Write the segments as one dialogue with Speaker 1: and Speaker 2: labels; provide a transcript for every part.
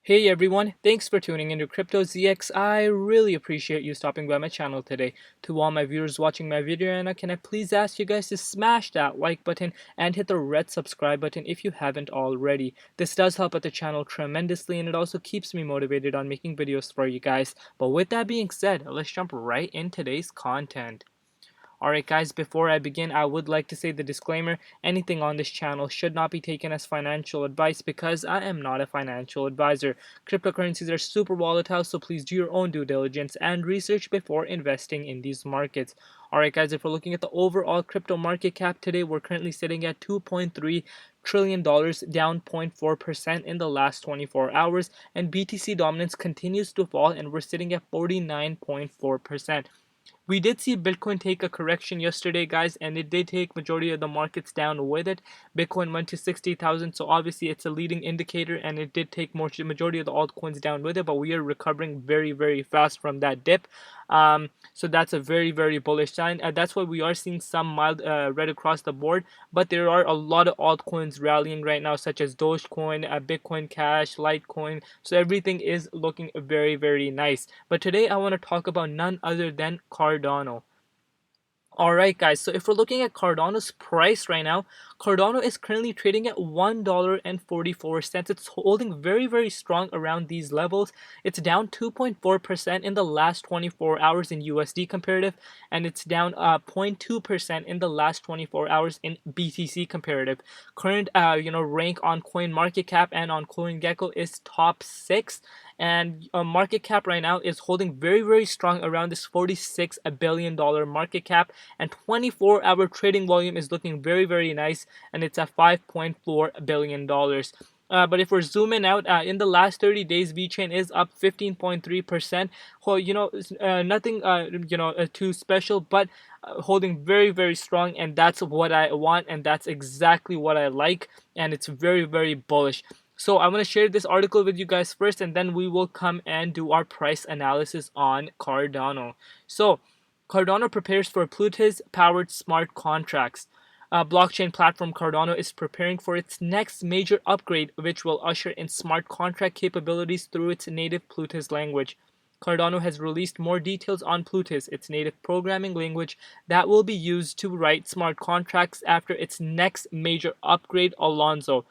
Speaker 1: Hey everyone, thanks for tuning into Crypto ZX. I really appreciate you stopping by my channel today. To all my viewers watching my video right now, can I please ask you guys to smash that like button and hit the red subscribe button if you haven't already. This does help out the channel tremendously and it also keeps me motivated on making videos for you guys. But with that being said, let's jump right in today's content. Alright guys, before I begin, I would like to say the disclaimer, anything on this channel should not be taken as financial advice because I am not a financial advisor. Cryptocurrencies are super volatile, so please do your own due diligence and research before investing in these markets. Alright guys, if we're looking at the overall crypto market cap today, we're currently sitting at $2.3 trillion, down 0.4% in the last 24 hours, and BTC dominance continues to fall and we're sitting at 49.4%. We did see Bitcoin take a correction yesterday, guys, and it did take majority of the markets down with it. Bitcoin went to 60,000, so obviously it's a leading indicator, and it did take majority of the altcoins down with it, but we are recovering very, very fast from that dip. So that's a very, very bullish sign. That's why we are seeing some mild red across the board, but there are a lot of altcoins rallying right now, such as Dogecoin, Bitcoin Cash, Litecoin. So everything is looking very, very nice. But today I want to talk about none other than Cardano. Alright guys, so if we're looking at Cardano's price right now, Cardano is currently trading at $1.44. It's holding very, very strong around these levels. It's down 2.4% in the last 24 hours in USD comparative, and it's down 0.2% in the last 24 hours in BTC comparative. Current rank on CoinMarketCap and on CoinGecko is top 6, and market cap right now is holding very, very strong around this $46 billion market cap, and 24-hour trading volume is looking very, very nice, and it's at $5.4 billion. But if we're zooming out, in the last 30 days, VeChain is up 15.3%. Well, nothing, too special, but holding very, very strong, and that's what I want, and that's exactly what I like, and it's very, very bullish. So I'm going to share this article with you guys first, and then we will come and do our price analysis on Cardano. So Cardano prepares for Plutus-powered smart contracts. Blockchain platform Cardano is preparing for its next major upgrade, which will usher in smart contract capabilities through its native Plutus language. Cardano has released more details on Plutus, its native programming language that will be used to write smart contracts after its next major upgrade, Alonzo.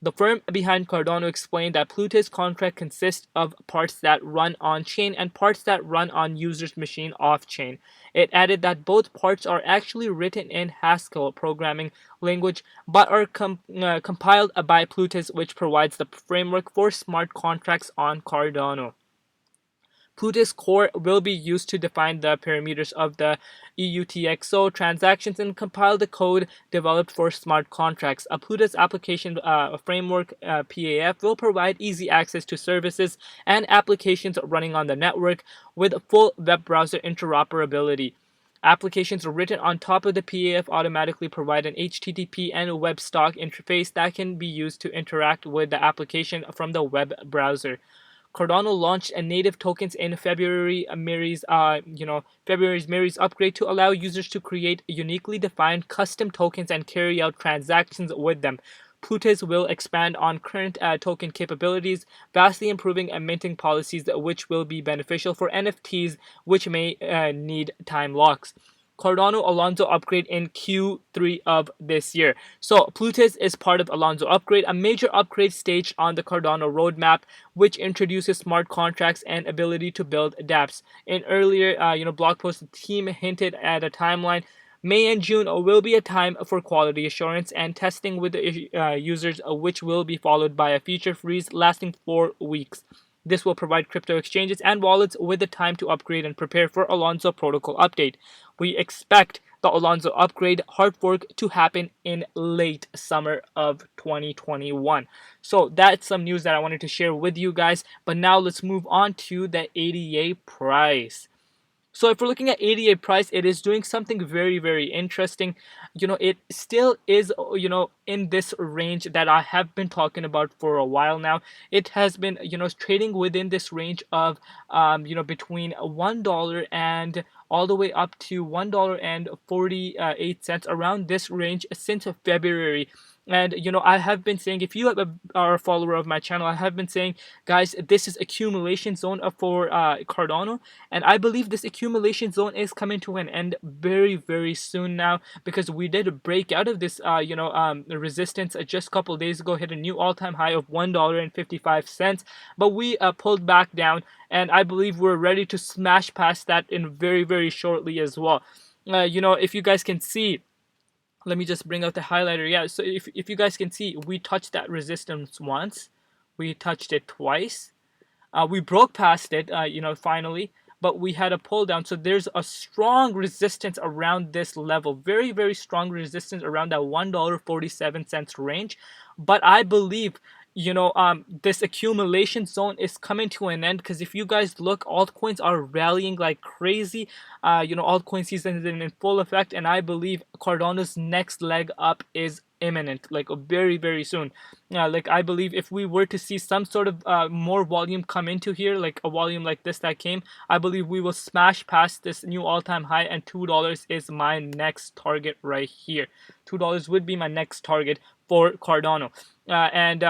Speaker 1: The firm behind Cardano explained that Plutus contract consists of parts that run on-chain and parts that run on user's machine off-chain. It added that both parts are actually written in Haskell programming language but are compiled by Plutus, which provides the framework for smart contracts on Cardano. Plutus core will be used to define the parameters of the EUTXO transactions and compile the code developed for smart contracts. A Plutus application framework PAF will provide easy access to services and applications running on the network with full web browser interoperability. Applications written on top of the PAF automatically provide an HTTP and WebSocket interface that can be used to interact with the application from the web browser. Cardano launched a native tokens in February's Mary's upgrade to allow users to create uniquely defined custom tokens and carry out transactions with them. Plutus will expand on current token capabilities, vastly improving minting policies which will be beneficial for NFTs which may need time locks. Cardano Alonzo upgrade in Q3 of this year. So Plutus is part of Alonzo upgrade, a major upgrade staged on the Cardano roadmap, which introduces smart contracts and ability to build dApps. In earlier blog posts, the team hinted at a timeline. May and June will be a time for quality assurance and testing with the users, which will be followed by a feature freeze lasting 4 weeks. This will provide crypto exchanges and wallets with the time to upgrade and prepare for Alonzo protocol update. We expect the Alonzo upgrade hard fork to happen in late summer of 2021. So that's some news that I wanted to share with you guys. But now let's move on to the ADA price. So if we're looking at ADA price, it is doing something very, very interesting. It still is, in this range that I have been talking about for a while now. It has been, trading within this range of, between $1 and all the way up to $1.48 around this range since February. And I have been saying, if you are a follower of my channel, I have been saying, guys, this is accumulation zone for Cardano, and I believe this accumulation zone is coming to an end very, very soon now, because we did break out of this resistance just a couple days ago, hit a new all-time high of $1.55, but we pulled back down, and I believe we're ready to smash past that in very, very shortly as well. If you guys can see, let me just bring out the highlighter. Yeah, so if you guys can see, we touched that resistance once, we touched it twice, we broke past it, finally, but we had a pull down. So there's a strong resistance around this level, very, very strong resistance around that $1.47 range. But I believe, this accumulation zone is coming to an end, because if you guys look, altcoins are rallying like crazy. Altcoin season is in full effect, and I believe Cardano's next leg up is imminent, like very, very soon. Like, I believe if we were to see some sort of more volume come into here, like a volume like this that came, I believe we will smash past this new all-time high, and $2 is my next target right here. $2 would be my next target for Cardano. And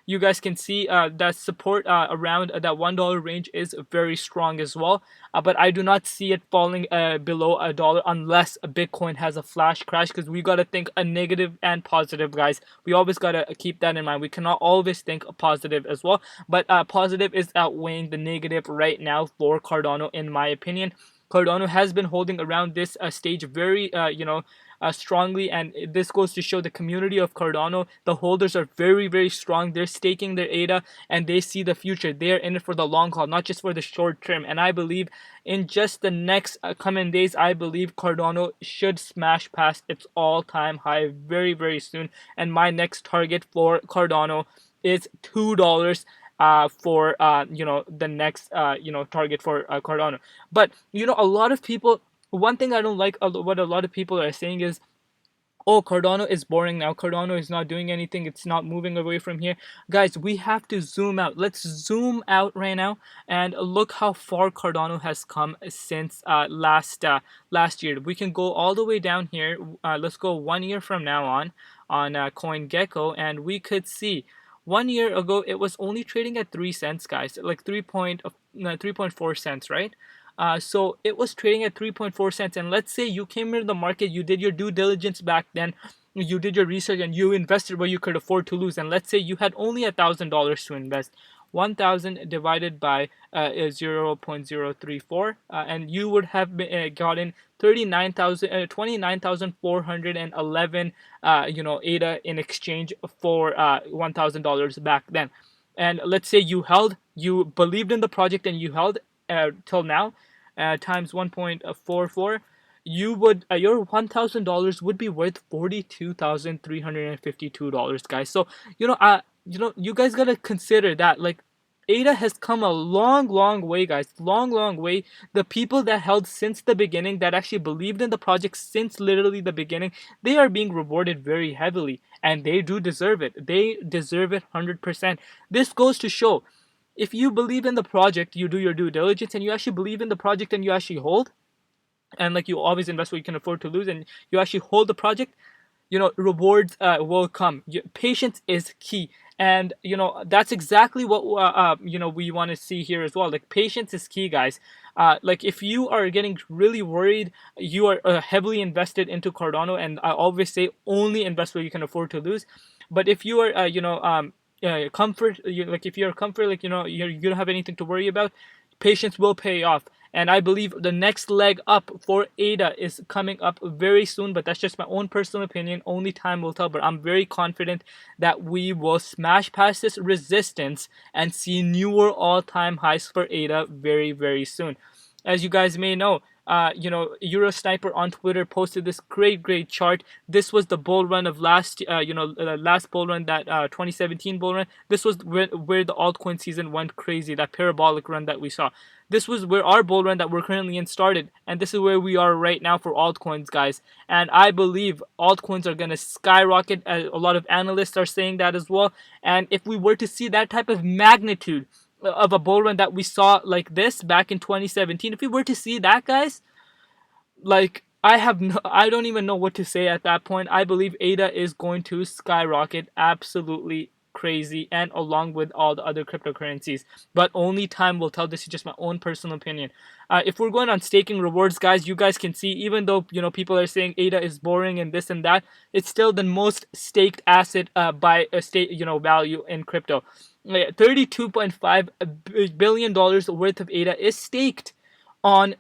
Speaker 1: you guys can see that support around that $1 range is very strong as well. But I do not see it falling below $1 unless Bitcoin has a flash crash, because we got to think a negative and positive, guys. We always got to keep that in mind. We cannot always think positive as well, but positive is outweighing the negative right now for Cardano, in my opinion. Cardano has been holding around this stage very, strongly, and this goes to show the community of Cardano. The holders are very, very strong. They're staking their ADA, and they see the future. They're in it for the long haul, not just for the short term. And I believe in just the next coming days, I believe Cardano should smash past its all-time high very, very soon. And my next target for Cardano is $2 for the next target for Cardano. But a lot of people, one thing I don't like, what a lot of people are saying is, oh, Cardano is boring now. Cardano is not doing anything. It's not moving away from here. Guys, we have to zoom out. Let's zoom out right now and look how far Cardano has come since last year. We can go all the way down here. Let's go 1 year from now on CoinGecko, and we could see 1 year ago it was only trading at 3 cents, guys, like 3.4 cents, right? So it was trading at 3.4 cents, and let's say you came into the market, you did your due diligence back then, you did your research, and you invested where you could afford to lose. And let's say you had only $1,000 to invest. 1,000 divided by 0.034, and you would have gotten 29,411 ADA in exchange for $1,000 back then. And let's say you believed in the project, and you held till now, times 1.44, you would your $1,000 would be worth $42,352, guys. So you guys gotta consider that, like, ADA has come a long, long way, guys. Long, long way. The people that held since the beginning, that actually believed in the project since literally the beginning, they are being rewarded very heavily, and they do deserve it. They deserve it 100%. This goes to show, if you believe in the project, you do your due diligence, and you actually believe in the project, and you actually hold, and like, you always invest what you can afford to lose, and you actually hold the project, rewards will come. Patience is key, and that's exactly what we want to see here as well. Like, patience is key, guys. Like, if you are getting really worried, you are heavily invested into Cardano, and I always say only invest what you can afford to lose. But if you are comfort, like, if you're comfort, like, you don't have anything to worry about, patience will pay off. And I believe the next leg up for ADA is coming up very soon, but that's just my own personal opinion. Only time will tell, but I'm very confident that we will smash past this resistance and see newer all-time highs for ADA very, very soon. As you guys may know, Eurosniper on Twitter posted this great chart. This was the bull run of last bull run, that 2017 bull run. This was where the altcoin season went crazy, that parabolic run that we saw. This was where our bull run that we're currently in started, and this is where we are right now for altcoins, guys. And I believe altcoins are going to skyrocket. A lot of analysts are saying that as well. And if we were to see that type of magnitude of a bull run that we saw like this back in 2017, if we were to see that, guys, like, I don't even know what to say at that point. I believe ADA is going to skyrocket absolutely crazy, and along with all the other cryptocurrencies. But only time will tell. This is just my own personal opinion. If we're going on staking rewards, guys, you guys can see, even though people are saying ADA is boring and this and that, it's still the most staked asset by a state value in crypto. $32.5 billion worth of ADA is staked on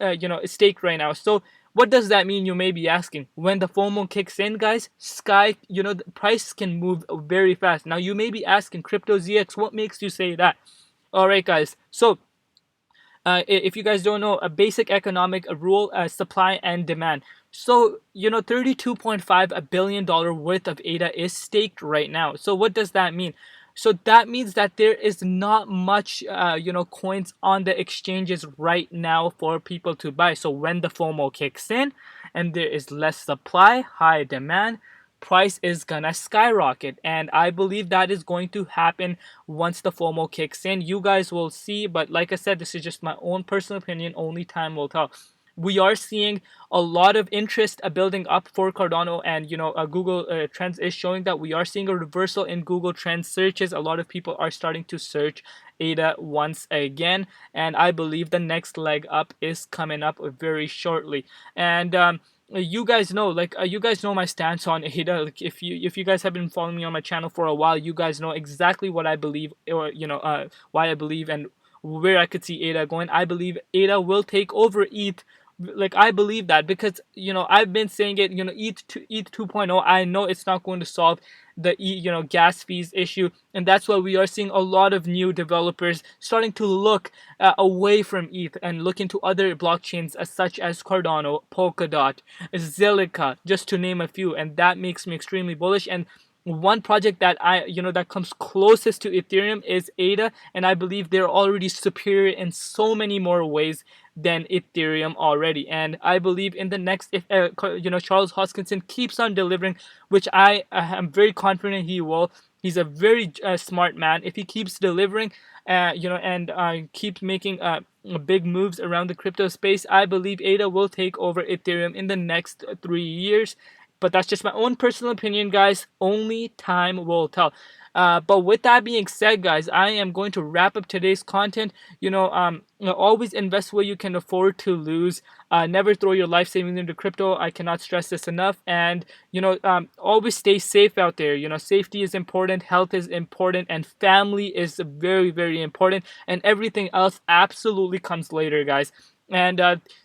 Speaker 1: stake right now. So what does that mean, you may be asking? When the FOMO kicks in, guys, the price can move very fast. Now you may be asking, Crypto ZX, what makes you say that? All right, guys. So if you guys don't know, a basic economic rule, supply and demand. So, $32.5 billion worth of ADA is staked right now. So what does that mean? So that means that there is not much, coins on the exchanges right now for people to buy. So when the FOMO kicks in and there is less supply, high demand, price is gonna skyrocket, and I believe that is going to happen once the FOMO kicks in. You guys will see, but like I said, this is just my own personal opinion. Only time will tell. We are seeing a lot of interest building up for Cardano, and Google Trends is showing that we are seeing a reversal in Google Trends searches. A lot of people are starting to search ADA once again, and I believe the next leg up is coming up very shortly. And you guys know, you guys know my stance on ADA. Like, if you guys have been following me on my channel for a while, you guys know exactly what I believe, or why I believe, and where I could see ADA going. I believe ADA will take over ETH. Like, I believe that because I've been saying it. ETH 2.0. I know it's not going to solve the gas fees issue, and that's why we are seeing a lot of new developers starting to look away from ETH and look into other blockchains such as Cardano, Polkadot, Zilliqa, just to name a few, and that makes me extremely bullish. And one project that that comes closest to Ethereum is ADA, and I believe they're already superior in so many more ways than Ethereum already. And I believe in the next, if Charles Hoskinson keeps on delivering, which I am very confident he will. He's a very smart man. If he keeps delivering, and keeps making big moves around the crypto space, I believe ADA will take over Ethereum in the next 3 years. But that's just my own personal opinion, guys. Only time will tell. But with that being said, guys, I am going to wrap up today's content. Always invest where you can afford to lose. Never throw your life savings into crypto. I cannot stress this enough. And always stay safe out there. Safety is important, health is important, and family is very, very important. And everything else absolutely comes later, guys. And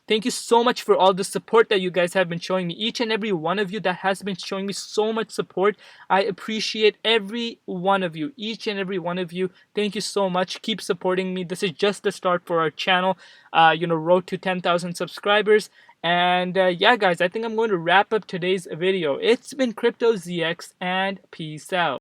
Speaker 1: thank you so much for all the support that you guys have been showing me. Each and every one of you that has been showing me so much support. I appreciate every one of you. Each and every one of you. Thank you so much. Keep supporting me. This is just the start for our channel. Road to 10,000 subscribers. And yeah, guys, I think I'm going to wrap up today's video. It's been Crypto ZX, and peace out.